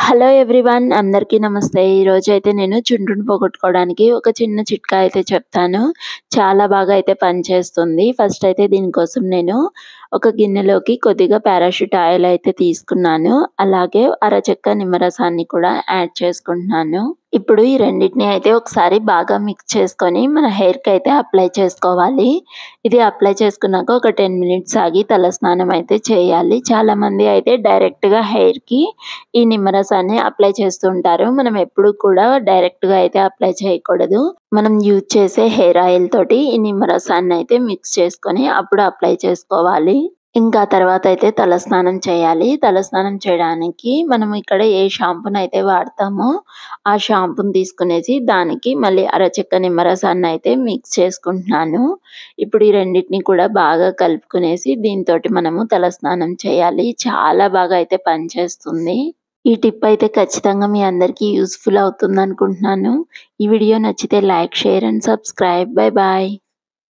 Hello everyone అందరికీ నమస్తే. ఈరోజైతే నేను చుండ్రుని పోగొట్టుకోవడానికి ఒక చిన్న చిట్కా అయితే చెప్తాను. చాలా బాగా అయితే పనిచేస్తుంది. ఫస్ట్ అయితే దీనికోసం నేను ఒక గిన్నెలోకి కొద్దిగా పారాషూట్ ఆయిల్ అయితే తీసుకున్నాను. అలాగే అరచెక్క నిమ్మరసాన్ని కూడా యాడ్ చేసుకుంటున్నాను. ఇప్పుడు ఈ రెండిటిని అయితే ఒకసారి బాగా మిక్స్ చేసుకొని మన హెయిర్‌కి అయితే అప్లై చేసుకోవాలి. ఇది అప్లై చేసుకున్నాక ఒక 10 మినిట్స్ ఆగి తలస్నానం అయితే చేయాలి. చాలామంది అయితే డైరెక్ట్‌గా హెయిర్‌కి ఈ నిమ్మరసాన్ని అప్లై చేస్తూ ఉంటారు. మనం ఎప్పుడు కూడా డైరెక్ట్‌గా అయితే అప్లై చేయకూడదు. మనం యూజ్ చేసే హెయిర్ ఆయిల్ తోటి ఈ నిమ్మరసాన్ని అయితే మిక్స్ చేసుకొని అప్పుడు అప్లై చేసుకోవాలి. ఇంకా తర్వాత అయితే తలస్నానం చేయాలి. తలస్నానం చేయడానికి మనం ఇక్కడ ఏ షాంపూనైతే వాడతామో ఆ షాంపూని తీసుకునేసి దానికి మళ్ళీ అరచెక్క నిమ్మరసాన్ని అయితే మిక్స్ చేసుకుంటున్నాను. ఇప్పుడు ఈ రెండిటిని కూడా బాగా కలుపుకునేసి దీనితోటి మనము తలస్నానం చేయాలి. చాలా బాగా అయితే పనిచేస్తుంది. ఈ టిప్ అయితే ఖచ్చితంగా మీ అందరికీ యూజ్‌ఫుల్ అవుతుందనుకుంటున్నాను. ఈ వీడియో నచ్చితే like, share and subscribe. Bye bye.